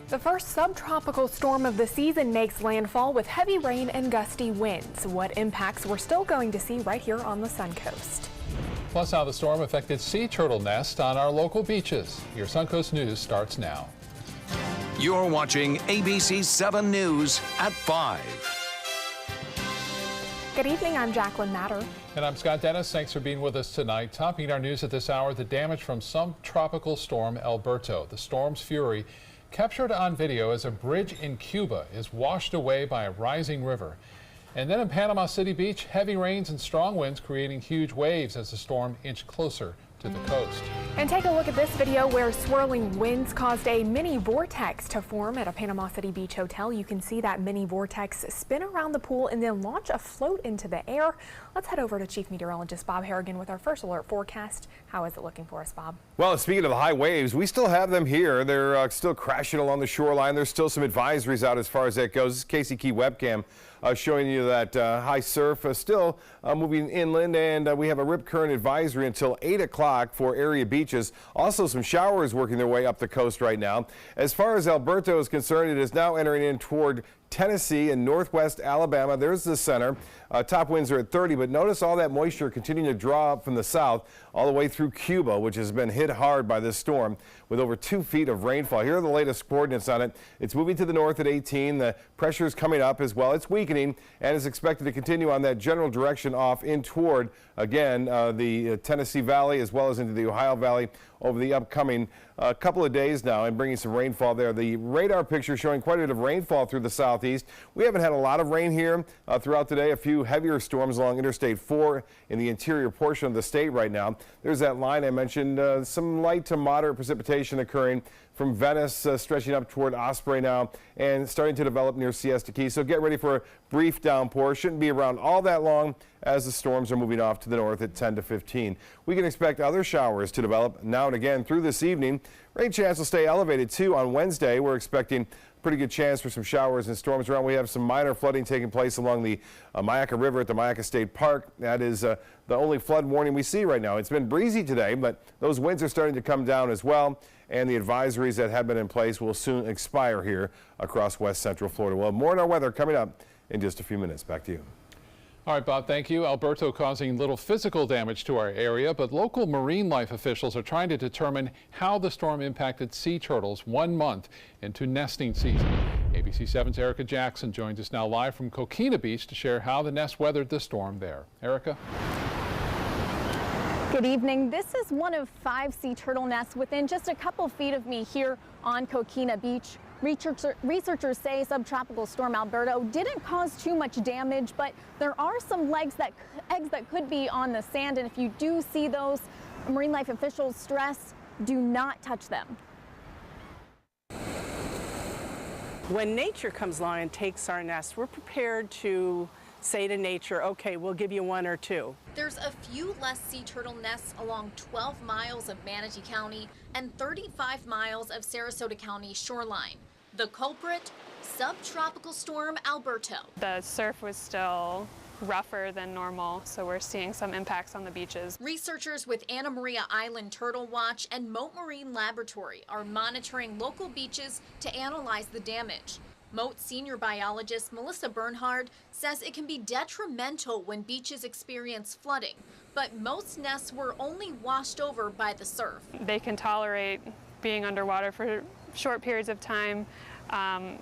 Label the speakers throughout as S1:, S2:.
S1: The first subtropical storm of the season makes landfall with heavy rain and gusty winds. What impacts we're still going to see right here on the Suncoast.
S2: Plus how the storm affected sea turtle nests on our local beaches. Your Suncoast News starts now.
S3: You're watching ABC7 News at 5.
S1: Good evening, I'm Jacqueline Matter.
S2: And I'm Scott Dennis. Thanks for being with us tonight. Topping our news at this hour, the damage from subtropical storm Alberto. The storm's fury captured on video as a bridge in Cuba is washed away by a rising river. And then in Panama City Beach, heavy rains and strong winds creating huge waves as the storm inched closer to the coast.
S1: And take a look at this video where swirling winds caused a mini vortex to form at a Panama City Beach hotel. You can see that mini vortex spin around the pool and then launch a float into the air. Let's head over to Chief Meteorologist Bob Harrigan with our first alert forecast. How is it looking for us, Bob?
S4: Well, speaking of the high waves, we still have them here. They're still crashing along the shoreline. There's still some advisories out as far as that goes. This is Casey Key webcam showing you that high surf still moving inland, and we have a rip current advisory until 8 o'clock for area beaches. Also some showers working their way up the coast right now. As far as Alberto is concerned, it is now entering in toward Tennessee and northwest Alabama. There's the center. Top winds are at 30, but notice all that moisture continuing to draw up from the south all the way through Cuba, which has been hit hard by this storm with over 2 feet of rainfall. Here are the latest coordinates on it. It's moving to the north at 18. The pressure is coming up as well. It's weakening and is expected to continue on that general direction off in toward, again, the Tennessee Valley as well as into the Ohio Valley over the upcoming couple of days now, and bringing some rainfall there. The radar picture showing quite a bit of rainfall through the southeast. We haven't had a lot of rain here throughout the day. A few heavier storms along Interstate 4 in the interior portion of the state right now. There's that line I mentioned, some light to moderate precipitation occurring from Venice stretching up toward Osprey now and starting to develop near Siesta Key. So get ready for a brief downpour. Shouldn't be around all that long as the storms are moving off to the north at 10 to 15. We can expect other showers to develop now and again through this evening. Rain chance will stay elevated too on Wednesday. We're expecting pretty good chance for some showers and storms around. We have some minor flooding taking place along the Myakka River at the Myakka State Park. That is the only flood warning we see right now. It's been breezy today, but those winds are starting to come down as well, and the advisories that have been in place will soon expire here across west central Florida. We'll have more on our weather coming up in just a few minutes. Back to you.
S2: All right, Bob, thank you. Alberto causing little physical damage to our area, but local marine life officials are trying to determine how the storm impacted sea turtles 1 month into nesting season. ABC7's Erica Jackson joins us now live from Coquina Beach to share how the nest weathered the storm there. Erica?
S5: Good evening. This is one of 5 sea turtle nests within just a couple feet of me here on Coquina Beach. Researchers say subtropical storm Alberto didn't cause too much damage, but there are some eggs that could be on the sand, and if you do see those, marine life officials stress do not touch them.
S6: When nature comes along and takes our nest, we're prepared to say to nature, okay, we'll give you 1 or 2.
S7: There's a few less sea turtle nests along 12 miles of Manatee County and 35 miles of Sarasota County shoreline. The culprit, subtropical storm Alberto.
S8: The surf was still rougher than normal, so we're seeing some impacts on the beaches.
S7: Researchers with Anna Maria Island Turtle Watch and Mote Marine Laboratory are monitoring local beaches to analyze the damage. Mote senior biologist Melissa Bernhard says it can be detrimental when beaches experience flooding, but most nests were only washed over by the surf.
S8: They can tolerate being underwater for short periods of time,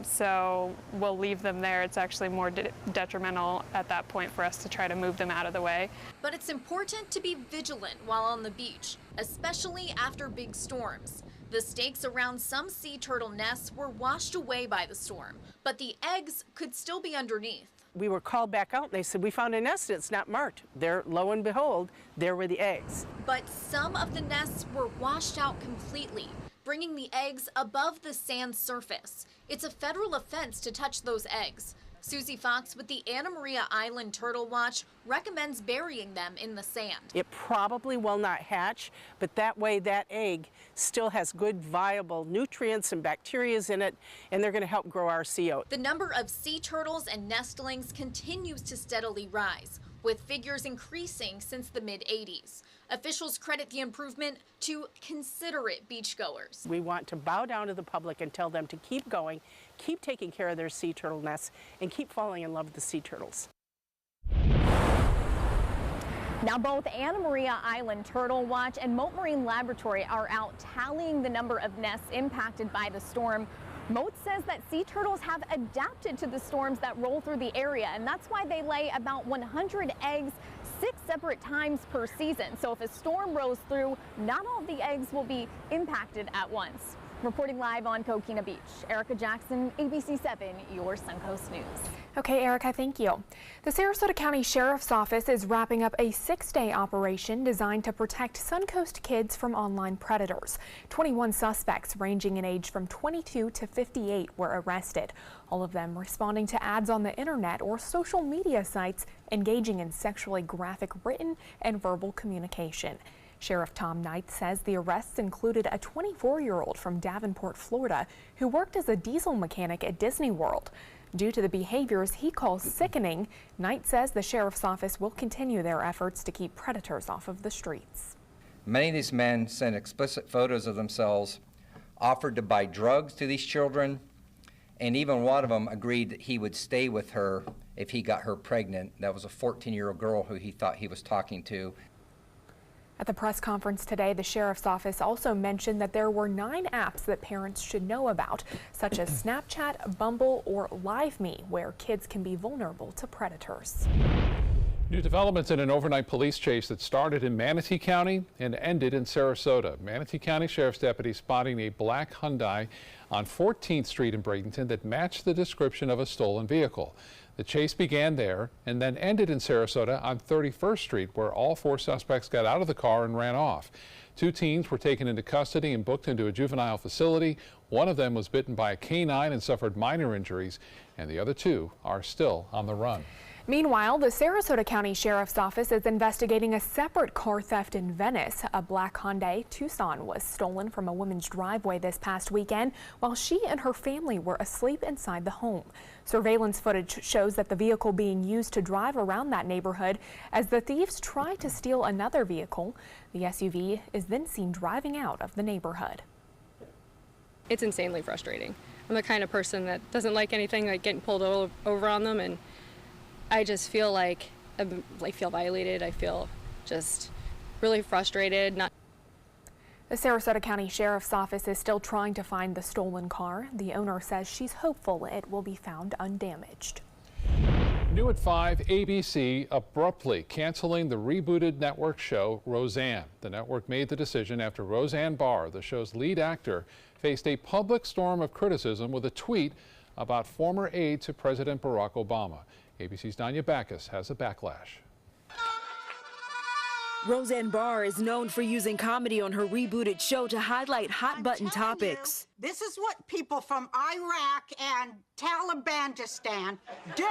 S8: so we'll leave them there. It's actually more detrimental at that point for us to try to move them out of the way.
S7: But it's important to be vigilant while on the beach, especially after big storms. The stakes around some sea turtle nests were washed away by the storm, but the eggs could still be underneath.
S6: We were called back out and they said, we found a nest, it's not marked. There, lo and behold, there were the eggs.
S7: But some of the nests were washed out completely, bringing the eggs above the sand surface. It's a federal offense to touch those eggs. Susie Fox with the Anna Maria Island Turtle Watch recommends burying them in the sand.
S6: It probably will not hatch, but that way that egg still has good viable nutrients and bacteria in it, and they're going to help grow our CO.
S7: The number of sea turtles and nestlings continues to steadily rise, with figures increasing since the mid-'80s. Officials credit the improvement to considerate beachgoers.
S6: We want to bow down to the public and tell them to keep going, keep taking care of their sea turtle nests, and keep falling in love with the sea turtles.
S5: Now, both Anna Maria Island Turtle Watch and Mote Marine Laboratory are out tallying the number of nests impacted by the storm. Mote says that sea turtles have adapted to the storms that roll through the area, and that's why they lay about 100 eggs 6 separate times per season. So if a storm rolls through, not all of the eggs will be impacted at once. Reporting live on Coquina Beach, Erica Jackson, ABC7, your Suncoast News.
S1: Okay, Erica, thank you. The Sarasota County Sheriff's Office is wrapping up a 6-day operation designed to protect Suncoast kids from online predators. 21 suspects ranging in age from 22 to 58 were arrested, all of them responding to ads on the internet or social media sites engaging in sexually graphic written and verbal communication. Sheriff Tom Knight says the arrests included a 24-year-old from Davenport, Florida, who worked as a diesel mechanic at Disney World. Due to the behaviors he calls sickening, Knight says the Sheriff's Office will continue their efforts to keep predators off of the streets.
S9: Many of these men sent explicit photos of themselves, offered to buy drugs to these children, and even one of them agreed that he would stay with her if he got her pregnant. That was a 14-year-old girl who he thought he was talking to.
S1: At the press conference today, the Sheriff's Office also mentioned that there were 9 apps that parents should know about, such as Snapchat, Bumble, or LiveMe, where kids can be vulnerable to predators.
S2: New developments in an overnight police chase that started in Manatee County and ended in Sarasota. Manatee County Sheriff's deputies spotting a black Hyundai on 14th Street in Bradenton that matched the description of a stolen vehicle. The chase began there and then ended in Sarasota on 31st Street, where all 4 suspects got out of the car and ran off. 2 teens were taken into custody and booked into a juvenile facility. One of them was bitten by a canine and suffered minor injuries, and the other 2 are still on the run.
S1: Meanwhile, the Sarasota County Sheriff's Office is investigating a separate car theft in Venice. A black Hyundai Tucson was stolen from a woman's driveway this past weekend while she and her family were asleep inside the home. Surveillance footage shows that the vehicle being used to drive around that neighborhood as the thieves try to steal another vehicle. The SUV is then seen driving out of the neighborhood.
S10: It's insanely frustrating. I'm the kind of person that doesn't like anything like getting pulled over on them, and I just feel like I feel violated. I feel just really frustrated.
S1: The Sarasota County Sheriff's Office is still trying to find the stolen car. The owner says she's hopeful it will be found undamaged.
S2: New at 5, ABC abruptly canceling the rebooted network show Roseanne. The network made the decision after Roseanne Barr, the show's lead actor, faced a public storm of criticism with a tweet about former aide to President Barack Obama. ABC's Danya Backus has a backlash.
S11: Roseanne Barr is known for using comedy on her rebooted show to highlight hot-button topics.
S12: This is what people from Iraq and Talibanistan do.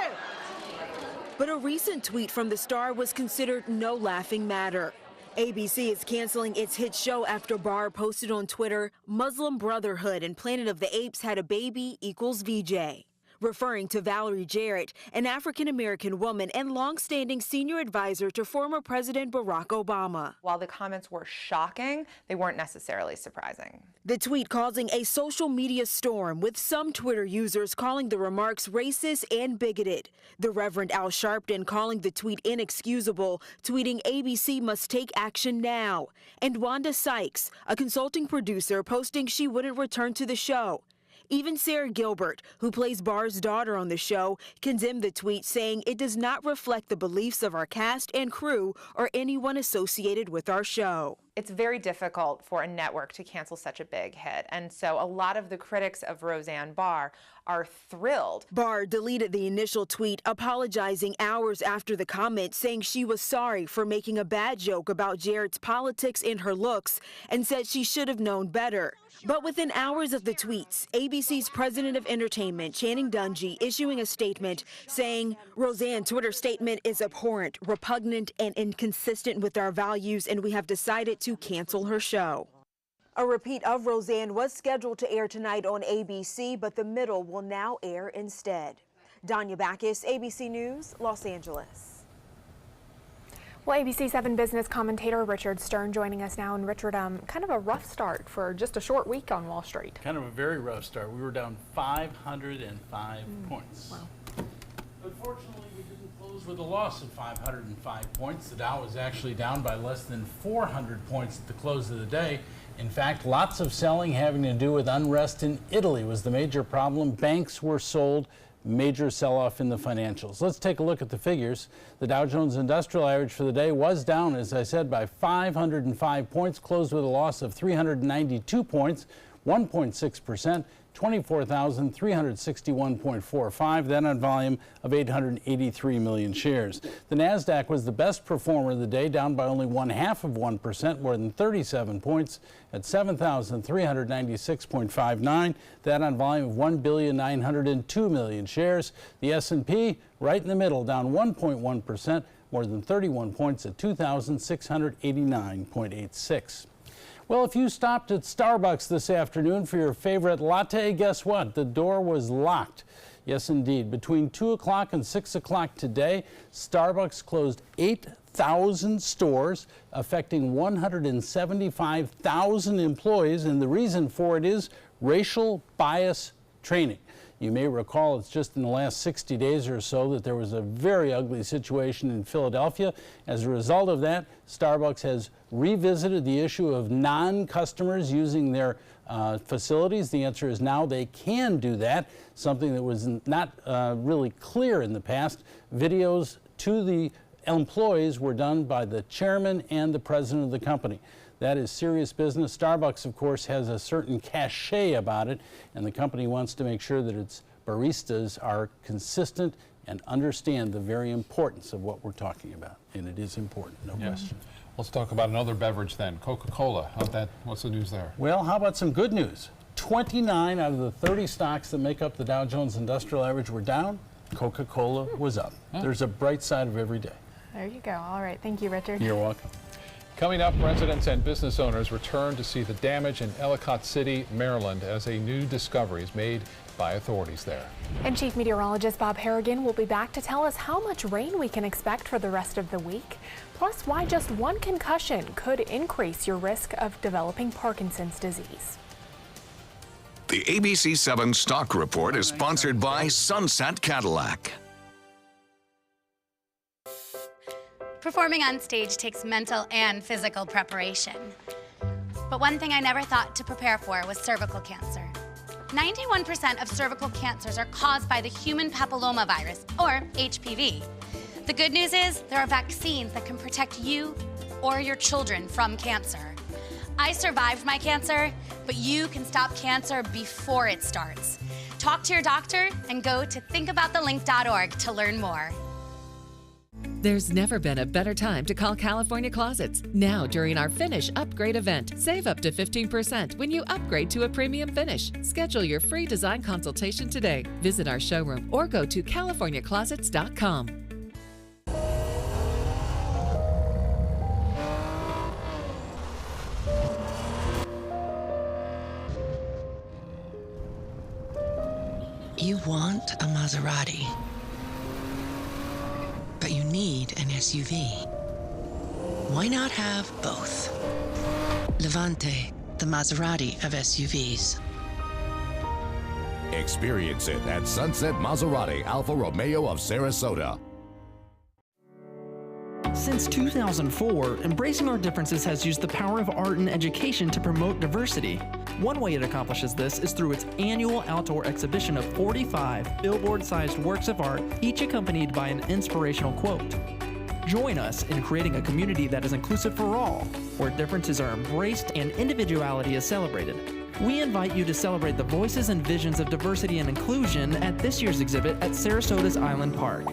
S11: But a recent tweet from the star was considered no laughing matter. ABC is canceling its hit show after Barr posted on Twitter, "Muslim Brotherhood and Planet of the Apes had a baby equals VJ." Referring to Valerie Jarrett, an African-American woman and long-standing senior advisor to former President Barack Obama.
S13: While the comments were shocking, they weren't necessarily surprising.
S11: The tweet causing a social media storm, with some Twitter users calling the remarks racist and bigoted. The Reverend Al Sharpton calling the tweet inexcusable, tweeting ABC must take action now. And Wanda Sykes, a consulting producer, posting she wouldn't return to the show. Even Sarah Gilbert, who plays Barr's daughter on the show, condemned the tweet, saying it does not reflect the beliefs of our cast and crew or anyone associated with our show.
S13: It's very difficult for a network to cancel such a big hit, and so a lot of the critics of Roseanne Barr are thrilled.
S11: Barr deleted the initial tweet, apologizing hours after the comment, saying she was sorry for making a bad joke about Jarrett's politics and her looks, and said she should have known better. But within hours of the tweets, ABC's president of entertainment, Channing Dungey, issuing a statement saying, Roseanne's Twitter statement is abhorrent, repugnant, and inconsistent with our values, and we have decided to cancel her show. A repeat of Roseanne was scheduled to air tonight on ABC, but the middle will now air instead. Danya Backus, ABC News, Los Angeles.
S1: Well, ABC7 business commentator Richard Stern joining us now. And Richard, kind of a rough start for just a short week on Wall Street.
S14: Kind of a very rough start. We were down 505 points.
S1: Wow.
S14: Unfortunately, we didn't close with a loss of 505 points. The Dow was actually down by less than 400 points at the close of the day. In fact, lots of selling having to do with unrest in Italy was the major problem. Banks were sold. Major sell-off in the financials. Let's take a look at the figures. The Dow Jones Industrial Average for the day was down, as I said, by 505 points, closed with a loss of 392 points, 1.6%, 24,361.45, then on volume of 883 million shares. The NASDAQ was the best performer of the day, down by only 0.5%, more than 37 points, at 7,396.59, that on volume of 1,902 million shares. The S&P right in the middle, down 1.1%, more than 31 points at 2,689.86. Well, if you stopped at Starbucks this afternoon for your favorite latte, guess what? The door was locked. Yes, indeed. Between 2 o'clock and 6 o'clock today, Starbucks closed 8,000 stores, affecting 175,000 employees, and the reason for it is racial bias training. You may recall it's just in the last 60 days or so that there was a very ugly situation in Philadelphia. As a result of that, Starbucks has revisited the issue of non-customers using their facilities. The answer is now they can do that, something that was not really clear in the past. Videos to the employees were done by the chairman and the president of the company. That is serious business. Starbucks, of course, has a certain cachet about it, and the company wants to make sure that its baristas are consistent and understand the very importance of what we're talking about. And it is important, no question.
S2: Let's talk about another beverage then, Coca-Cola. What's the news there?
S14: Well, how about some good news? 29 out of the 30 stocks that make up the Dow Jones Industrial Average were down. Coca-Cola was up. There's a bright side of every day.
S1: There you go. All right. Thank you, Richard.
S14: You're welcome.
S2: Coming up, residents and business owners return to see the damage in Ellicott City, Maryland, as a new discovery is made by authorities there.
S1: And Chief Meteorologist Bob Harrigan will be back to tell us how much rain we can expect for the rest of the week, plus why just one concussion could increase your risk of developing Parkinson's disease.
S3: The ABC7 Stock Report is sponsored by Sunset Cadillac.
S15: Performing on stage takes mental and physical preparation. But one thing I never thought to prepare for was cervical cancer. 91% of cervical cancers are caused by the human papillomavirus, or HPV. The good news is there are vaccines that can protect you or your children from cancer. I survived my cancer, but you can stop cancer before it starts. Talk to your doctor and go to thinkaboutthelink.org to learn more.
S16: There's never been a better time to call California Closets. Now, during our Finish Upgrade event, save up to 15% when you upgrade to a premium finish. Schedule your free design consultation today. Visit our showroom or go to californiaclosets.com.
S17: You want a Maserati, but you need an SUV. Why not have both? Levante, the Maserati of SUVs.
S18: Experience it at Sunset Maserati Alfa Romeo of Sarasota.
S19: Since 2004, Embracing Our Differences has used the power of art and education to promote diversity. One way it accomplishes this is through its annual outdoor exhibition of 45 billboard-sized works of art, each accompanied by an inspirational quote. Join us in creating a community that is inclusive for all, where differences are embraced and individuality is celebrated. We invite you to celebrate the voices and visions of diversity and inclusion at this year's exhibit at Sarasota's Island Park.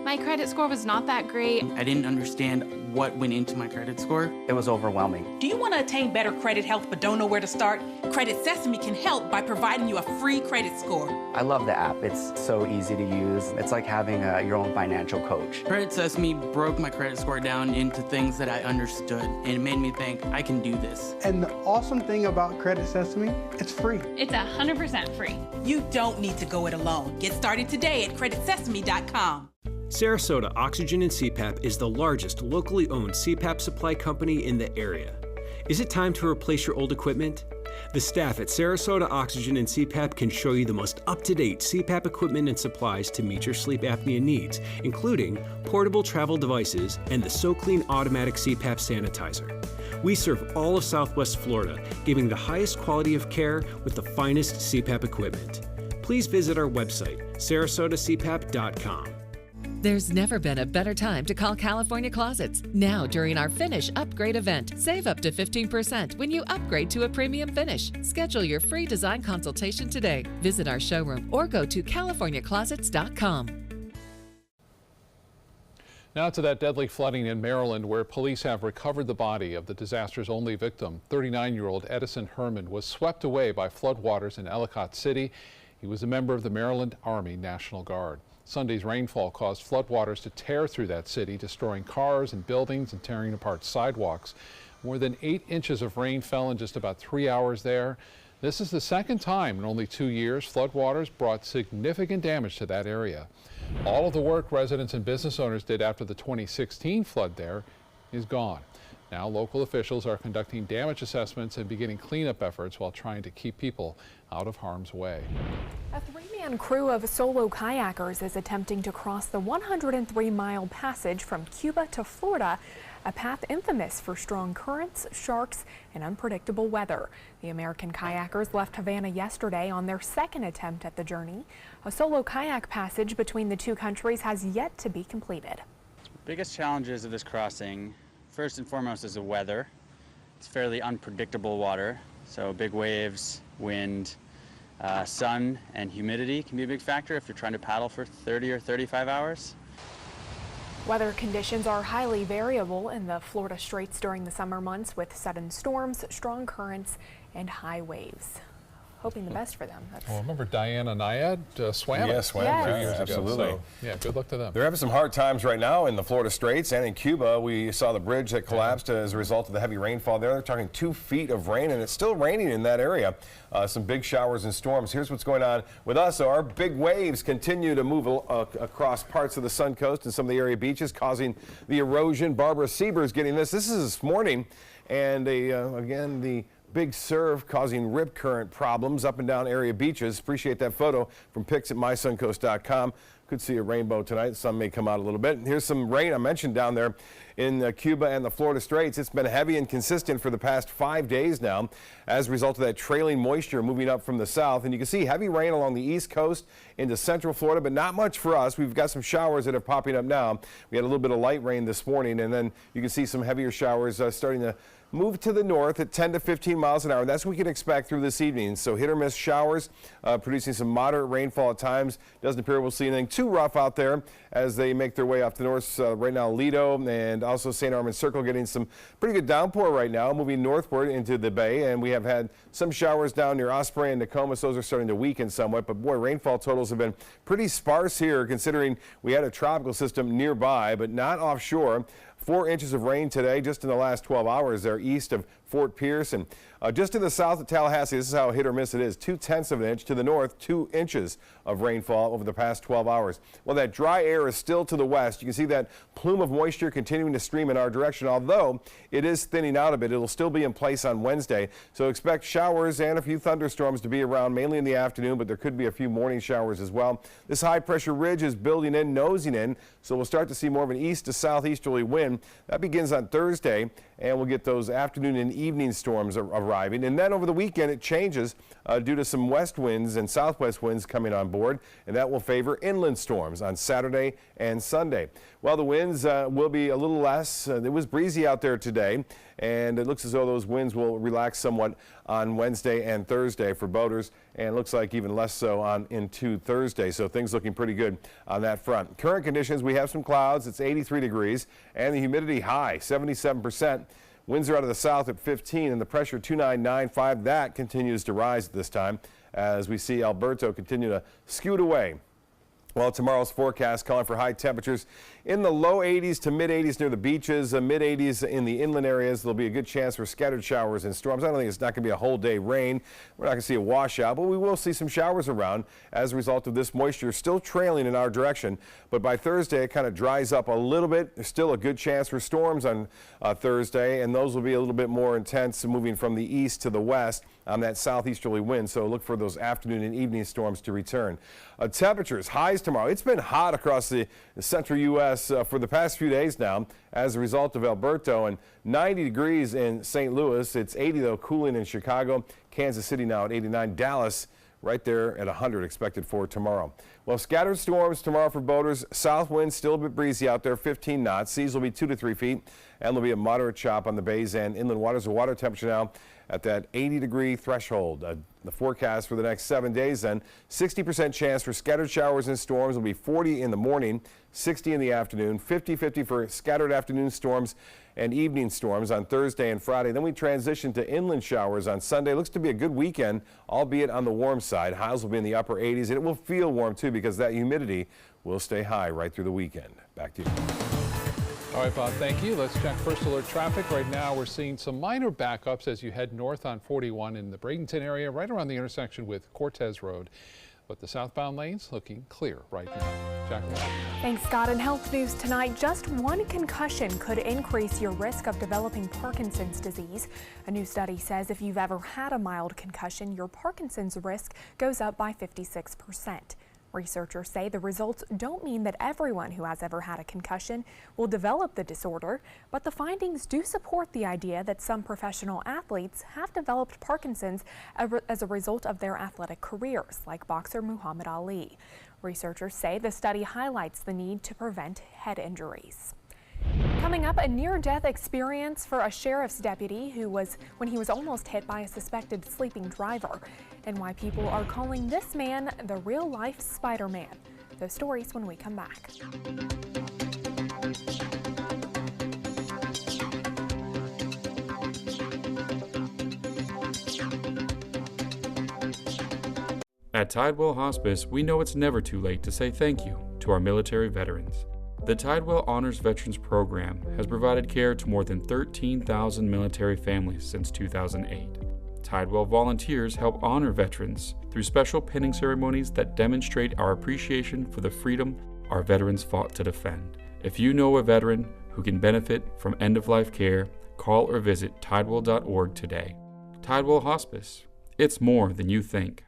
S20: My credit score was not that great.
S21: I didn't understand what went into my credit score. It was overwhelming.
S22: Do you want to attain better credit health but don't know where to start? Credit Sesame can help by providing you a free credit score.
S21: I love the app. It's so easy to use. It's like having your own financial coach. Credit Sesame broke my credit score down into things that I understood, and it made me think, I can do this.
S23: And the awesome thing about Credit Sesame, it's free.
S20: It's 100% free.
S22: You don't need to go it alone. Get started today at creditsesame.com.
S4: Sarasota Oxygen and CPAP is the largest locally owned CPAP supply company in the area. Is it time to replace your old equipment? The staff at Sarasota Oxygen and CPAP can show you the most up-to-date CPAP equipment and supplies to meet your sleep apnea needs, including portable travel devices and the SoClean automatic CPAP sanitizer. We serve all of Southwest Florida, giving the highest quality of care with the finest CPAP equipment. Please visit our website, sarasotacpap.com.
S16: There's never been a better time to call California Closets. Now, during our Finish Upgrade event, save up to 15% when you upgrade to a premium finish. Schedule your free design consultation today. Visit our showroom or go to californiaclosets.com.
S2: Now to that deadly flooding in Maryland, where police have recovered the body of the disaster's only victim. 39-year-old Edison Herman was swept away by floodwaters in Ellicott City. He was a member of the Maryland Army National Guard. Sunday's rainfall caused floodwaters to tear through that city, destroying cars and buildings and tearing apart sidewalks. More than 8 inches of rain fell in just about 3 hours there. This is the second time in only 2 years floodwaters brought significant damage to that area. All of the work residents and business owners did after the 2016 flood there is gone. Now local officials are conducting damage assessments and beginning cleanup efforts while trying to keep people out of harm's way.
S1: A 3-man crew of solo kayakers is attempting to cross the 103-mile passage from Cuba to Florida, a path infamous for strong currents, sharks, and unpredictable weather. The American kayakers left Havana yesterday on their second attempt at the journey. A solo kayak passage between the two countries has yet to be completed.
S7: Biggest challenges of this crossing, first and foremost, is the weather. It's fairly unpredictable water, so big waves, wind, sun, and humidity can be a big factor if you're trying to paddle for 30 or 35 hours.
S1: Weather conditions are highly variable in the Florida Straits during the summer months, with sudden storms, strong currents, and high waves. Hoping the best for them.
S2: Well, remember Diana Nyad swam it 2 years
S8: absolutely.
S2: ago. So, yeah, good luck to them.
S8: They're having some hard times right now in the Florida Straits and in Cuba. We saw the bridge that collapsed as a result of the heavy rainfall there. They're talking 2 feet of rain, and it's still raining in that area. Some big showers and storms. Here's what's going on with us. So our big waves continue to move across parts of the Sun Coast and some of the area beaches, causing the erosion. Barbara Sieber's getting this. This is this morning, and again, the big surf causing rip current problems up and down area beaches. Appreciate that photo from pics at mysuncoast.com. Could see a rainbow tonight. The sun may come out a little bit. Here's some rain I mentioned down there in Cuba and the Florida Straits. It's been heavy and consistent for the past 5 days now as a result of that trailing moisture moving up from the south. And you can see heavy rain along the east coast into central Florida, but not much for us. We've got some showers that are popping up now. We had a little bit of light rain this morning, and then you can see some heavier showers starting to move to the north at 10 to 15 miles an hour. That's what we can expect through this evening. So hit or miss showers, producing some moderate rainfall at times. Doesn't appear we'll see anything too rough out there as they make their way off the north. Right now, Lido and also St. Armand Circle getting some pretty good downpour right now, moving northward into the bay. And we have had some showers down near Osprey and Nokomis. Those are starting to weaken somewhat. But boy, rainfall totals have been pretty sparse here, considering we had a tropical system nearby, but not offshore. 4 inches of rain today just in the last 12 hours there east of Fort Pierce, and just to the south of Tallahassee. This is how hit or miss it is. 0.2 of an inch. To the north, 2 inches of rainfall over the past 12 hours. Well, that dry air is still to the west. You can see that plume of moisture continuing to stream in our direction, although it is thinning out a bit. It'll still be in place on Wednesday, so expect showers and a few thunderstorms to be around mainly in the afternoon, but there could be a few morning showers as well. This high pressure ridge is building in, nosing in, so we'll start to see more of an east to southeasterly wind. That begins on Thursday, and we'll get those afternoon and evening storms arriving. And then over the weekend, it changes due to some west winds and southwest winds coming on board, and that will favor inland storms on Saturday and Sunday. Well, the winds will be a little less. It was breezy out there today, and it looks as though those winds will relax somewhat on Wednesday and Thursday for boaters, and it looks like even less so on into Thursday. So things looking pretty good on that front. Current conditions, we have some clouds. It's 83 degrees, and the humidity high, 77%. Winds are out of the south at 15, and the pressure 2995. That continues to rise at this time as we see Alberto continue to scoot away Well, tomorrow's forecast calling for high temperatures in the low 80s to mid 80s near the beaches, mid 80s in the inland areas. There'll be a good chance for scattered showers and storms. I don't think it's not going to be a whole day rain. We're not going to see a washout, but we will see some showers around as a result of this moisture still trailing in our direction. But by Thursday, it kind of dries up a little bit. There's still a good chance for storms on Thursday, and those will be a little bit more intense moving from the east to the west on that southeasterly wind. So look for those afternoon and evening storms to return. Temperatures, highs tomorrow. It's been hot across the central U.S. For the past few days now as a result of Alberto, and 90 degrees in St. Louis. It's 80 though, cooling in Chicago. Kansas City now at 89. Dallas right there at 100 expected for tomorrow. Well, scattered storms tomorrow for boaters. South winds still a bit breezy out there, 15 knots. Seas will be 2 to 3 feet, and there'll be a moderate chop on the bays and inland waters. The water temperature now at that 80-degree threshold. The forecast for the next 7 days then, 60% chance for scattered showers and storms. Will be 40 in the morning, 60 in the afternoon, 50-50 for scattered afternoon storms and evening storms on Thursday and Friday. Then we transition to inland showers on Sunday. Looks to be a good weekend, albeit on the warm side. Highs will be in the upper 80s, and it will feel warm too because that humidity will stay high right through the weekend. Back to you.
S2: All right, Bob, thank you. Let's check first alert traffic. Right now, we're seeing some minor backups as you head north on 41 in the Bradenton area, right around the intersection with Cortez Road. But the southbound lanes looking clear right now. Jacqueline.
S1: Thanks, Scott. In health news tonight, just one concussion could increase your risk of developing Parkinson's disease. A new study says if you've ever had a mild concussion, your Parkinson's risk goes up by 56%. Researchers say the results don't mean that everyone who has ever had a concussion will develop the disorder, but the findings do support the idea that some professional athletes have developed Parkinson's as a result of their athletic careers, like boxer Muhammad Ali. Researchers say the study highlights the need to prevent head injuries. Coming up, a near-death experience for a sheriff's deputy when he was almost hit by a suspected sleeping driver, and why people are calling this man the real-life Spider-Man. Those stories when we come back.
S5: At Tidewell Hospice, we know it's never too late to say thank you to our military veterans. The Tidewell Honors Veterans Program has provided care to more than 13,000 military families since 2008. Tidewell volunteers help honor veterans through special pinning ceremonies that demonstrate our appreciation for the freedom our veterans fought to defend. If you know a veteran who can benefit from end-of-life care, call or visit tidewell.org today. Tidewell Hospice. It's more than you think.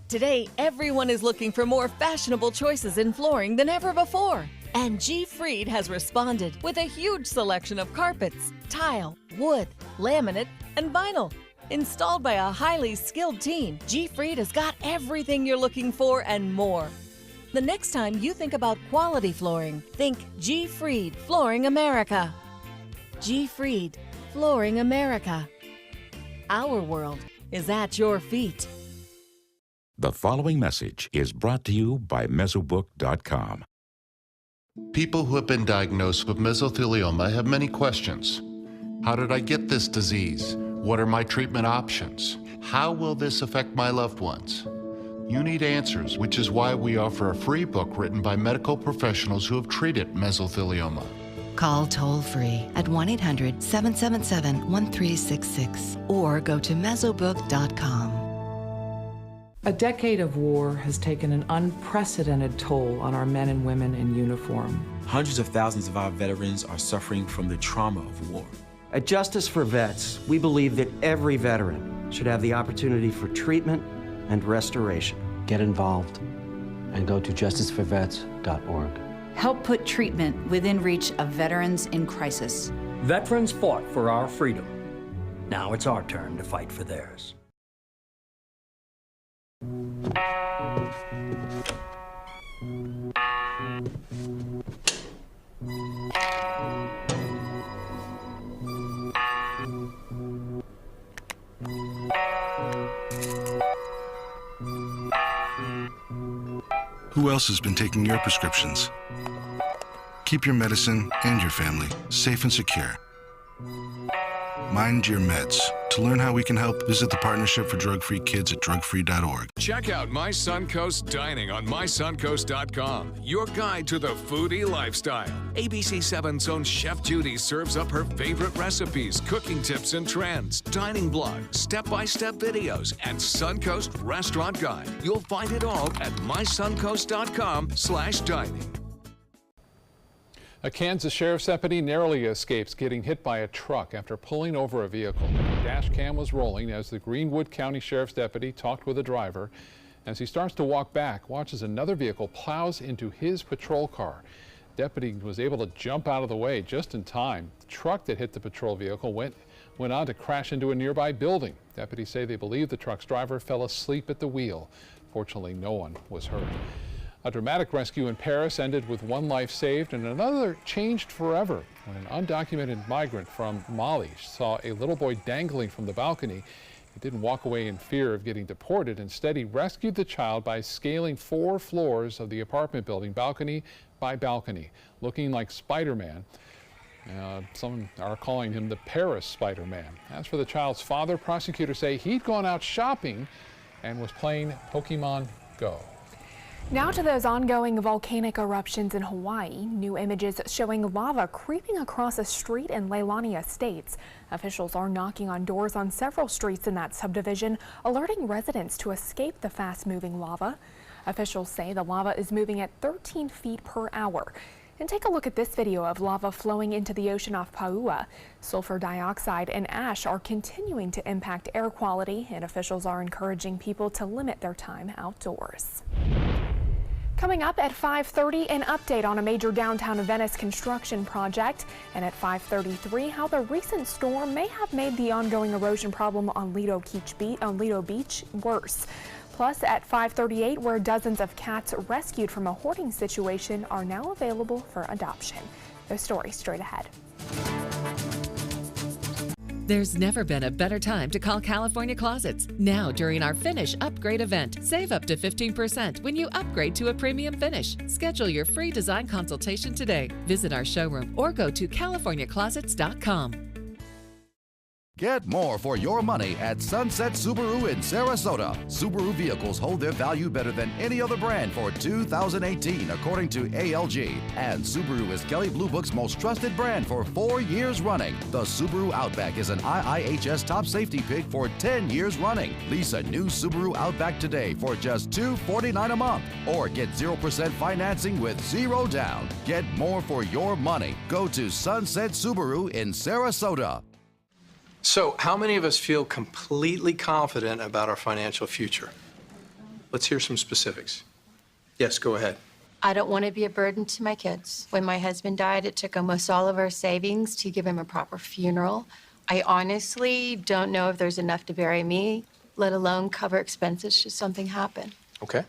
S6: Today, everyone is looking for more fashionable choices in flooring than ever before. And G. Fried has responded with a huge selection of carpets, tile, wood, laminate, and vinyl. Installed by a highly skilled team, G. Fried has got everything you're looking for and more. The next time you think about quality flooring, think G. Fried Flooring America. G. Fried Flooring America. Our world is at your feet.
S18: The following message is brought to you by Mesobook.com.
S9: People who have been diagnosed with mesothelioma have many questions. How did I get this disease? What are my treatment options? How will this affect my loved ones? You need answers, which is why we offer a free book written by medical professionals who have treated mesothelioma.
S17: Call toll-free at 1-800-777-1366 or go to Mesobook.com.
S24: A decade of war has taken an unprecedented toll on our men and women in uniform.
S25: Hundreds of thousands of our veterans are suffering from the trauma of war.
S26: At Justice for Vets, we believe that every veteran should have the opportunity for treatment and restoration.
S27: Get involved and go to justiceforvets.org.
S28: Help put treatment within reach of veterans in crisis.
S29: Veterans fought for our freedom. Now it's our turn to fight for theirs.
S30: Who else has been taking your prescriptions? Keep your medicine and your family safe and secure. Mind your meds to To learn how we can help, visit the Partnership for Drug-Free Kids at drugfree.org.
S3: Check out My Suncoast Dining on mysuncoast.com, your guide to the foodie lifestyle. ABC7's own Chef Judy serves up her favorite recipes, cooking tips and trends, dining blogs, step-by-step videos, and Suncoast Restaurant Guide. You'll find it all at mysuncoast.com/dining.
S2: A Kansas sheriff's deputy narrowly escapes getting hit by a truck after pulling over a vehicle. The dash cam was rolling as the Greenwood County Sheriff's deputy talked with the driver. As he starts to walk back, watches another vehicle plows into his patrol car. Deputy was able to jump out of the way just in time. The truck that hit the patrol vehicle went on to crash into a nearby building. Deputies say they believe the truck's driver fell asleep at the wheel. Fortunately, no one was hurt. A dramatic rescue in Paris ended with one life saved and another changed forever when an undocumented migrant from Mali saw a little boy dangling from the balcony. He didn't walk away in fear of getting deported. Instead, he rescued the child by scaling 4 floors of the apartment building, balcony by balcony, looking like Spider-Man. Some are calling him the Paris Spider-Man. As for the child's father, prosecutors say he'd gone out shopping and was playing Pokemon Go.
S1: Now to those ongoing volcanic eruptions in Hawaii. New images showing lava creeping across a street in Leilani Estates. Officials are knocking on doors on several streets in that subdivision, alerting residents to escape the fast-moving lava. Officials say the lava is moving at 13 feet per hour. And take a look at this video of lava flowing into the ocean off Paua. Sulfur dioxide and ash are continuing to impact air quality, and officials are encouraging people to limit their time outdoors. Coming up at 5:30, an update on a major downtown Venice construction project. And at 5:33, how the recent storm may have made the ongoing erosion problem on Lido Beach worse. Plus at 5:38, where dozens of cats rescued from a hoarding situation are now available for adoption. Those stories straight ahead.
S16: There's never been a better time to call California Closets. Now, during our Finish Upgrade event, save up to 15% when you upgrade to a premium finish. Schedule your free design consultation today. Visit our showroom or go to californiaclosets.com.
S18: Get more for your money at Sunset Subaru in Sarasota. Subaru vehicles hold their value better than any other brand for 2018, according to ALG. And Subaru is Kelley Blue Book's most trusted brand for 4 years running. The Subaru Outback is an IIHS top safety pick for 10 years running. Lease a new Subaru Outback today for just $249 a month. Or get 0% financing with 0 down. Get more for your money. Go to Sunset Subaru in Sarasota.
S10: So, how many of us feel completely confident about our financial future? Let's hear some specifics. Yes, go ahead.
S11: I don't want to be a burden to my kids. When my husband died, it took almost all of our savings to give him a proper funeral. I honestly don't know if there's enough to bury me, let alone cover expenses should something happen.
S10: Okay.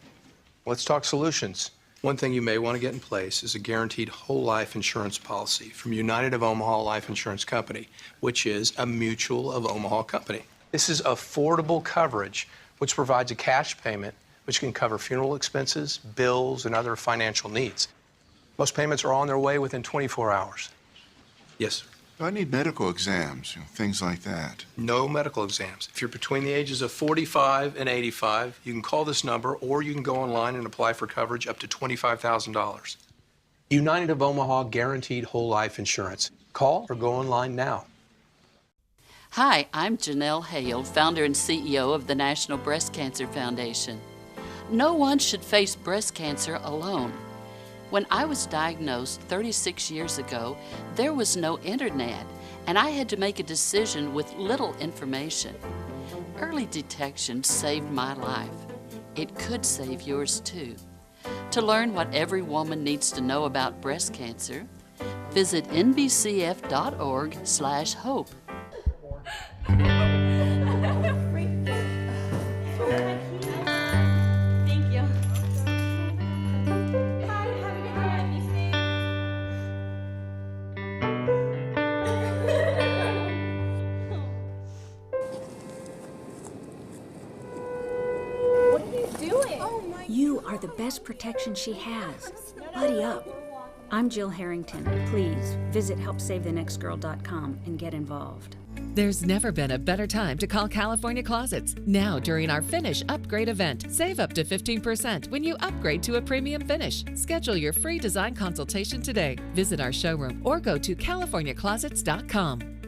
S10: Let's talk solutions. One thing you may want to get in place is a guaranteed whole life insurance policy from United of Omaha Life Insurance Company, which is a Mutual of Omaha company. This is affordable coverage, which provides a cash payment, which can cover funeral expenses, bills, and other financial needs. Most payments are on their way within 24 hours. Yes, sir.
S12: I need medical exams, things like that.
S10: No medical exams. If you're between the ages of 45 and 85, you can call this number or you can go online and apply for coverage up to $25,000. United of Omaha Guaranteed Whole Life Insurance. Call or go online now.
S13: Hi, I'm Janelle Hale, founder and CEO of the National Breast Cancer Foundation. No one should face breast cancer alone. When I was diagnosed 36 years ago, there was no internet, and I had to make a decision with little information. Early detection saved my life. It could save yours too. To learn what every woman needs to know about breast cancer, visit nbcf.org/hope.
S14: You are the best protection she has. Buddy up. I'm Jill Harrington. Please visit helpsavethenextgirl.com and get involved.
S16: There's never been a better time to call California Closets. Now, during our Finish Upgrade event, save up to 15% when you upgrade to a premium finish. Schedule your free design consultation today. Visit our showroom or go to californiaclosets.com.